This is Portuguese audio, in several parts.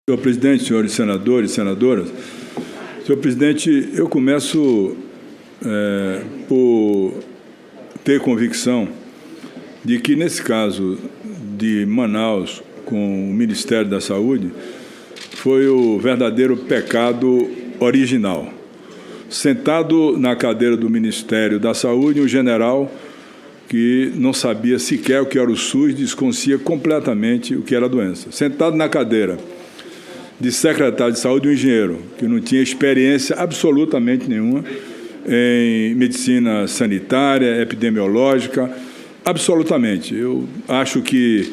Senhor presidente, senhores senadores e senadoras, senhor presidente, eu começo por ter convicção de que, nesse caso de Manaus com o Ministério da Saúde, foi o verdadeiro pecado original. Sentado na cadeira do Ministério da Saúde, um general que não sabia sequer o que era o SUS, desconhecia completamente o que era a doença. Sentado na cadeira de secretário de saúde, um engenheiro que não tinha experiência absolutamente nenhuma em medicina sanitária, epidemiológica, absolutamente. Eu acho que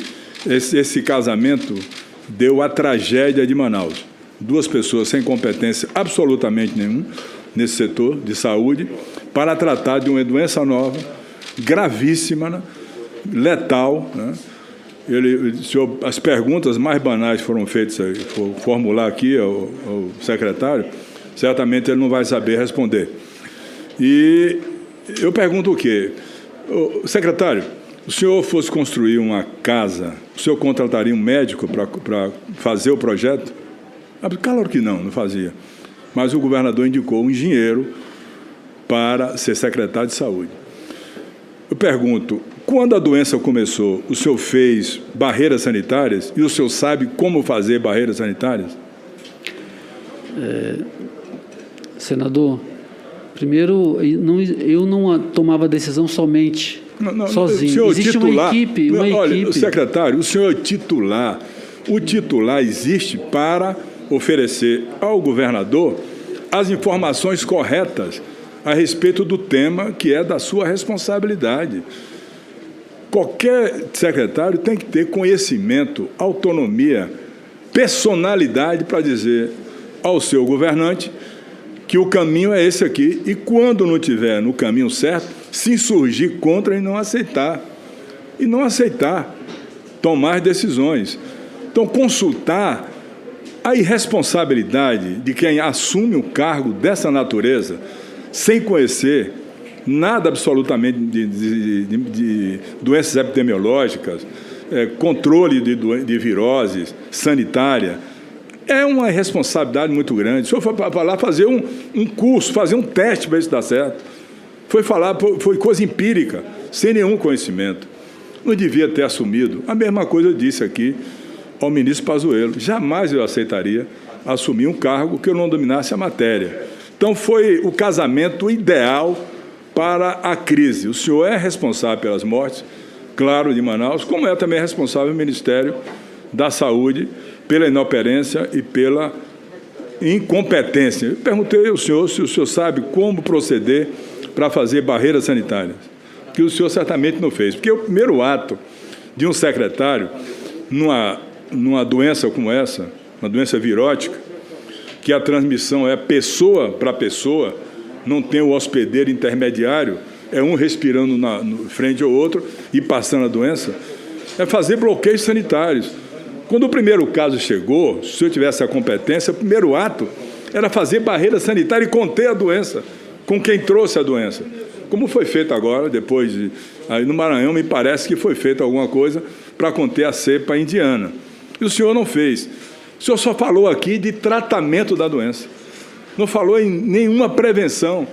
esse casamento deu a tragédia de Manaus. Duas pessoas sem competência absolutamente nenhuma nesse setor de saúde para tratar de uma doença nova, gravíssima, letal, né? As perguntas mais banais foram feitas, vou formular aqui ao secretário, certamente ele não vai saber responder. E eu pergunto o quê? Secretário, se o senhor fosse construir uma casa, o senhor contrataria um médico para fazer o projeto? Claro que não fazia. Mas o governador indicou um engenheiro para ser secretário de saúde. Eu pergunto, quando a doença começou, o senhor fez barreiras sanitárias e o senhor sabe como fazer barreiras sanitárias? Senador, primeiro, eu não tomava decisão somente, sozinho. Existe uma equipe. Olha, secretário, o senhor é titular. O titular existe para oferecer ao governador as informações corretas a respeito do tema que é da sua responsabilidade. Qualquer secretário tem que ter conhecimento, autonomia, personalidade para dizer ao seu governante que o caminho é esse aqui e, quando não estiver no caminho certo, se insurgir contra e não aceitar. E não aceitar tomar decisões. Então, consultar a irresponsabilidade de quem assume um cargo dessa natureza sem conhecer nada absolutamente de doenças epidemiológicas, controle de viroses, sanitária, é uma responsabilidade muito grande. O senhor foi para lá fazer um curso, fazer um teste para ver se dá certo. Foi coisa empírica, sem nenhum conhecimento. Não devia ter assumido. A mesma coisa eu disse aqui ao ministro Pazuello. Jamais eu aceitaria assumir um cargo que eu não dominasse a matéria. Então, foi o casamento ideal para a crise. O senhor é responsável pelas mortes, claro, de Manaus, como é também responsável o Ministério da Saúde pela inoperância e pela incompetência. Eu perguntei ao senhor se o senhor sabe como proceder para fazer barreiras sanitárias, que o senhor certamente não fez, porque o primeiro ato de um secretário, numa doença como essa, uma doença virótica, que a transmissão é pessoa para pessoa, não tem o hospedeiro intermediário, é um respirando frente ao outro e passando a doença, é fazer bloqueios sanitários. Quando o primeiro caso chegou, se eu tivesse a competência, o primeiro ato era fazer barreira sanitária e conter a doença, com quem trouxe a doença. Como foi feito agora, depois aí no Maranhão, me parece que foi feita alguma coisa para conter a cepa indiana. E o senhor não fez. O senhor só falou aqui de tratamento da doença. Não falou em nenhuma prevenção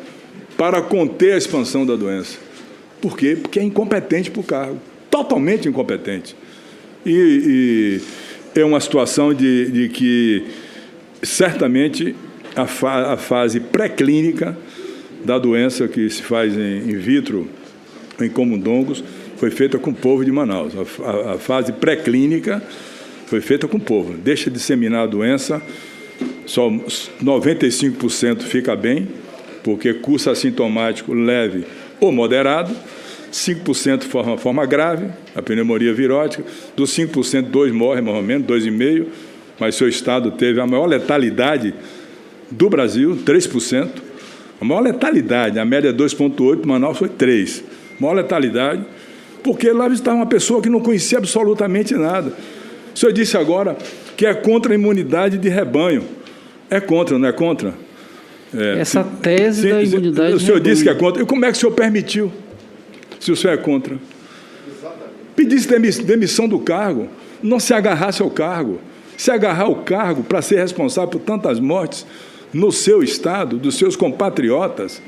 para conter a expansão da doença. Por quê? Porque é incompetente para o cargo. Totalmente incompetente. E é uma situação de que, certamente, a fase pré-clínica da doença que se faz in vitro, em camundongos, foi feita com o povo de Manaus. A fase pré-clínica foi feita com o povo. Deixa de disseminar a doença, só 95% fica bem, porque curso assintomático leve ou moderado, 5% forma grave, a pneumonia virótica, dos 5%, 2 morrem, mais ou menos, 2,5%, mas seu estado teve a maior letalidade do Brasil, 3%. A maior letalidade, a média é 2,8%, Manaus foi 3%. A maior letalidade, porque lá estava uma pessoa que não conhecia absolutamente nada. O senhor disse agora que é contra a imunidade de rebanho. É contra, não é contra? Essa tese da imunidade de rebanho. O senhor disse que é contra. E como é que o senhor permitiu, se o senhor é contra? Pedisse demissão do cargo, não se agarrasse ao cargo. se agarrar ao cargo para ser responsável por tantas mortes no seu estado, dos seus compatriotas.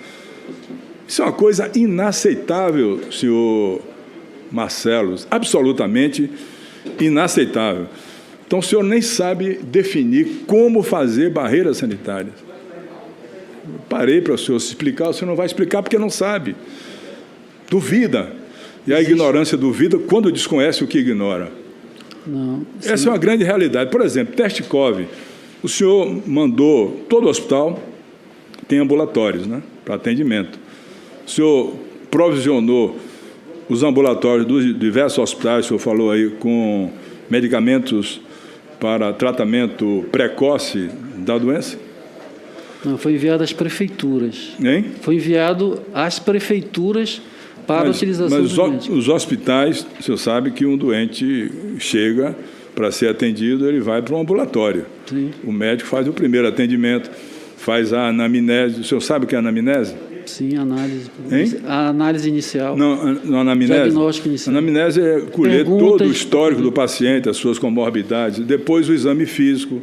Isso é uma coisa inaceitável, senhor Marcelo, absolutamente inaceitável. Então, o senhor nem sabe definir como fazer barreiras sanitárias. Parei para o senhor se explicar, o senhor não vai explicar porque não sabe. Duvida. E a ignorância duvida quando desconhece o que ignora. Não, essa é uma grande realidade. Por exemplo, teste COVID. O senhor mandou, todo hospital tem ambulatórios, né, para atendimento. O senhor provisionou os ambulatórios dos diversos hospitais, o senhor falou aí, com medicamentos para tratamento precoce da doença? Não, foi enviado às prefeituras. Hein? Foi enviado às prefeituras para a utilização dos médicos. Mas os hospitais, o senhor sabe que um doente chega para ser atendido, ele vai para um ambulatório. Sim. O médico faz o primeiro atendimento, faz a anamnese. O senhor sabe o que é anamnese? Sim, análise. Hein? A análise inicial. Não, anamnese. Diagnóstico inicial. Anamnese é colher todo o histórico do paciente, as suas comorbidades, depois o exame físico,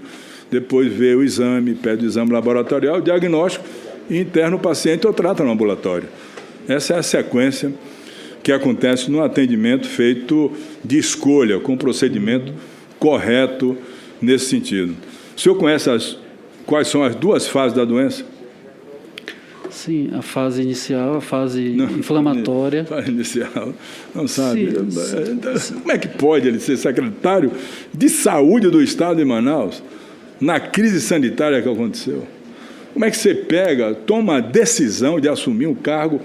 depois vê o exame, pede o exame laboratorial, diagnóstico, e interna o paciente ou trata no ambulatório. Essa é a sequência que acontece no atendimento feito de escolha, com procedimento correto nesse sentido. O senhor conhece quais são as duas fases da doença? Sim, a fase inicial, a fase inflamatória. Fase inicial, não sabe. Sim. Como é que pode ele ser secretário de saúde do Estado de Manaus na crise sanitária que aconteceu? Como é que você toma a decisão de assumir um cargo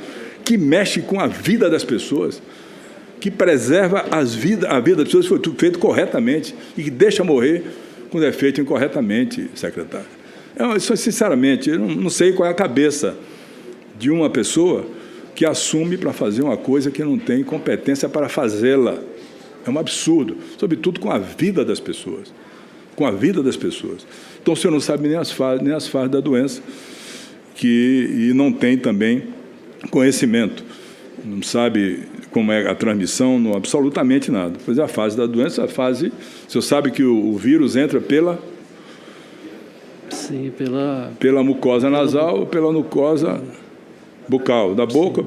que mexe com a vida das pessoas, que preserva a vida das pessoas, foi tudo feito corretamente e que deixa morrer quando é feito incorretamente, secretário? Sinceramente, eu não sei qual é a cabeça de uma pessoa que assume para fazer uma coisa que não tem competência para fazê-la. É um absurdo, sobretudo com a vida das pessoas. Com a vida das pessoas. Então, o senhor não sabe nem as fases da doença, e não tem também conhecimento. Não sabe como é a transmissão, não, absolutamente nada. Pois é, a fase da doença, o senhor sabe que o vírus entra pela... Sim, pela mucosa nasal ou pela mucosa bucal, da boca.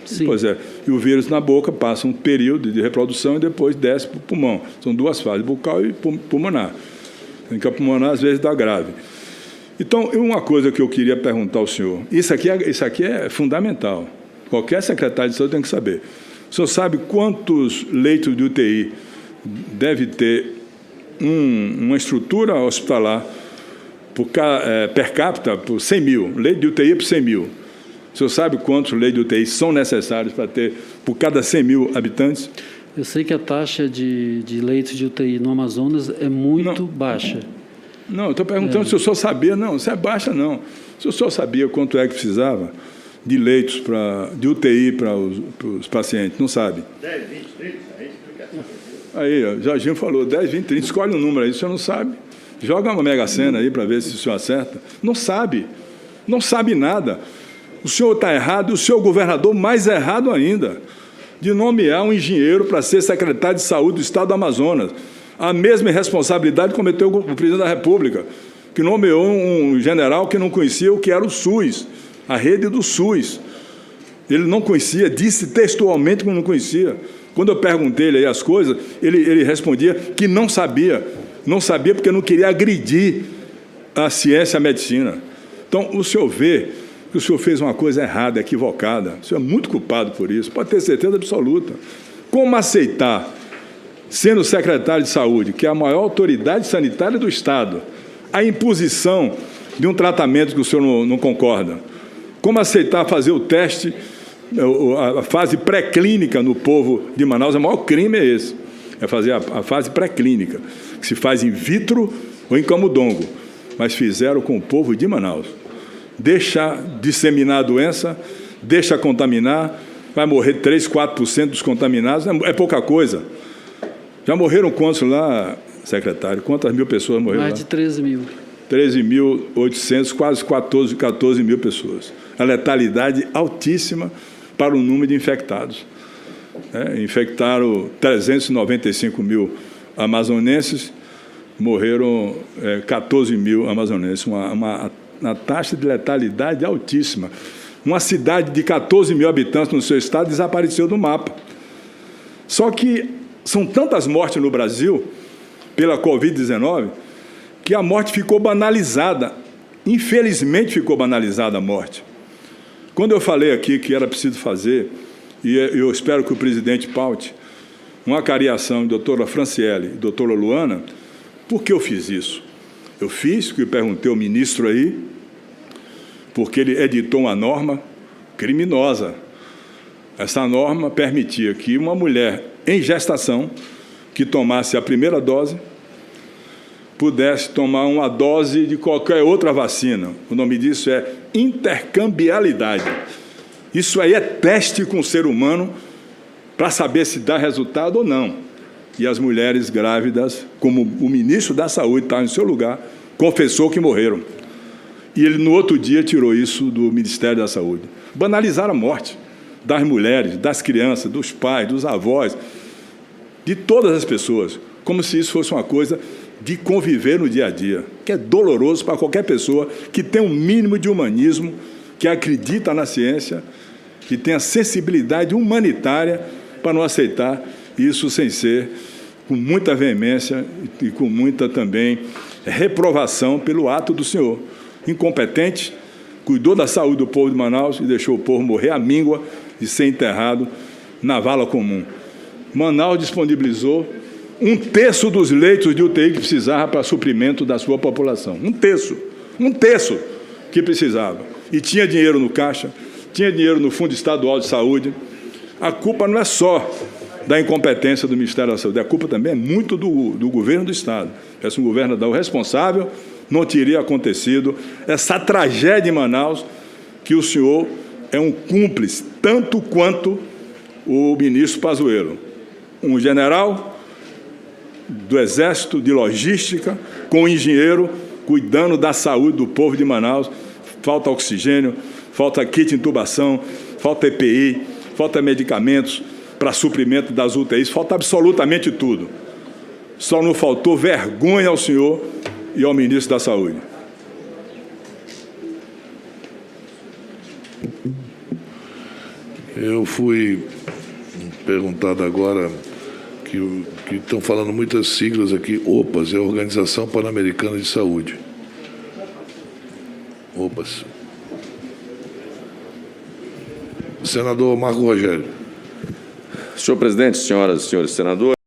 Sim. Pois é, e o vírus na boca passa um período de reprodução e depois desce para o pulmão. São duas fases, bucal e pulmonar. Em que a pulmonar, às vezes, dá grave. Então, uma coisa que eu queria perguntar ao senhor, isso aqui é fundamental, qualquer secretário de saúde tem que saber. O senhor sabe quantos leitos de UTI deve ter uma estrutura hospitalar per capita por 100 mil, leito de UTI por 100 mil? O senhor sabe quantos leitos de UTI são necessários para ter por cada 100 mil habitantes? Eu sei que a taxa de leitos de UTI no Amazonas é muito baixa. Não, eu estou perguntando se o senhor sabia. Não, isso é baixa, não. Se o senhor sabia quanto é que precisava de leitos de UTI para os pacientes, não sabe? 10, 20, 30, aí, o Jorginho falou, 10, 20, 30, escolhe um número aí, o senhor não sabe. Joga uma mega sena aí para ver se o senhor acerta. Não sabe nada. O senhor está errado e o senhor governador mais errado ainda, de nomear um engenheiro para ser secretário de saúde do Estado do Amazonas. A mesma irresponsabilidade cometeu o presidente da República, que nomeou um general que não conhecia o que era o SUS, a rede do SUS. Ele não conhecia, disse textualmente que não conhecia. Quando eu perguntei ele as coisas, ele respondia que não sabia. Não sabia porque não queria agredir a ciência e a medicina. Então, o senhor vê que o senhor fez uma coisa errada, equivocada. O senhor é muito culpado por isso, pode ter certeza absoluta. Como aceitar, sendo secretário de saúde, que é a maior autoridade sanitária do Estado, a imposição de um tratamento que o senhor não concorda? Como aceitar fazer o teste, a fase pré-clínica no povo de Manaus? O maior crime é esse, é fazer a fase pré-clínica, que se faz in vitro ou em camundongo, mas fizeram com o povo de Manaus. Deixa disseminar a doença, deixa contaminar, vai morrer 3, 4% dos contaminados, é pouca coisa. Já morreram quantos lá, secretário? Quantas mil pessoas morreram lá? Mais de 13 mil. 13.800, quase 14 mil pessoas. A letalidade altíssima para o número de infectados. Infectaram 395 mil amazonenses, morreram 14 mil amazonenses, uma taxa de letalidade altíssima. Uma cidade de 14 mil habitantes no seu estado desapareceu do mapa. Só que são tantas mortes no Brasil pela Covid-19 que a morte ficou banalizada. Infelizmente ficou banalizada a morte. Quando eu falei aqui que era preciso fazer, e eu espero que o presidente paute, uma cariação de doutora Franciele e doutora Luana, por que eu fiz isso? Eu fiz, que eu perguntei ao ministro aí, porque ele editou uma norma criminosa. Essa norma permitia que uma mulher em gestação que tomasse a primeira dose pudesse tomar uma dose de qualquer outra vacina. O nome disso é intercambiabilidade. Isso aí é teste com o ser humano para saber se dá resultado ou não. E as mulheres grávidas, como o ministro da Saúde está em seu lugar, confessou que morreram. E ele, no outro dia, tirou isso do Ministério da Saúde. Banalizaram a morte das mulheres, das crianças, dos pais, dos avós, de todas as pessoas, como se isso fosse uma coisa de conviver no dia a dia, que é doloroso para qualquer pessoa que tem um mínimo de humanismo, que acredita na ciência, que tem a sensibilidade humanitária para não aceitar isso sem ser com muita veemência e com muita também reprovação pelo ato do senhor. Incompetente, cuidou da saúde do povo de Manaus e deixou o povo morrer à míngua e ser enterrado na vala comum. Manaus disponibilizou 1/3 dos leitos de UTI que precisava para suprimento da sua população. 1/3 que precisava. E tinha dinheiro no caixa, tinha dinheiro no Fundo Estadual de Saúde. A culpa não é só da incompetência do Ministério da Saúde, a culpa também é muito do governo do Estado. Se um governador responsável, não teria acontecido essa tragédia em Manaus, que o senhor é um cúmplice, tanto quanto o ministro Pazuello. Um general do Exército, de logística, com um engenheiro, cuidando da saúde do povo de Manaus. Falta oxigênio, falta kit de intubação, falta EPI, falta medicamentos para suprimento das UTIs, falta absolutamente tudo. Só não faltou vergonha ao senhor e ao ministro da Saúde. Eu fui perguntado agora que estão falando muitas siglas aqui. OPAS é a Organização Pan-Americana de Saúde. OPAS. Senador Marco Rogério. Senhor presidente, senhoras e senhores senadores.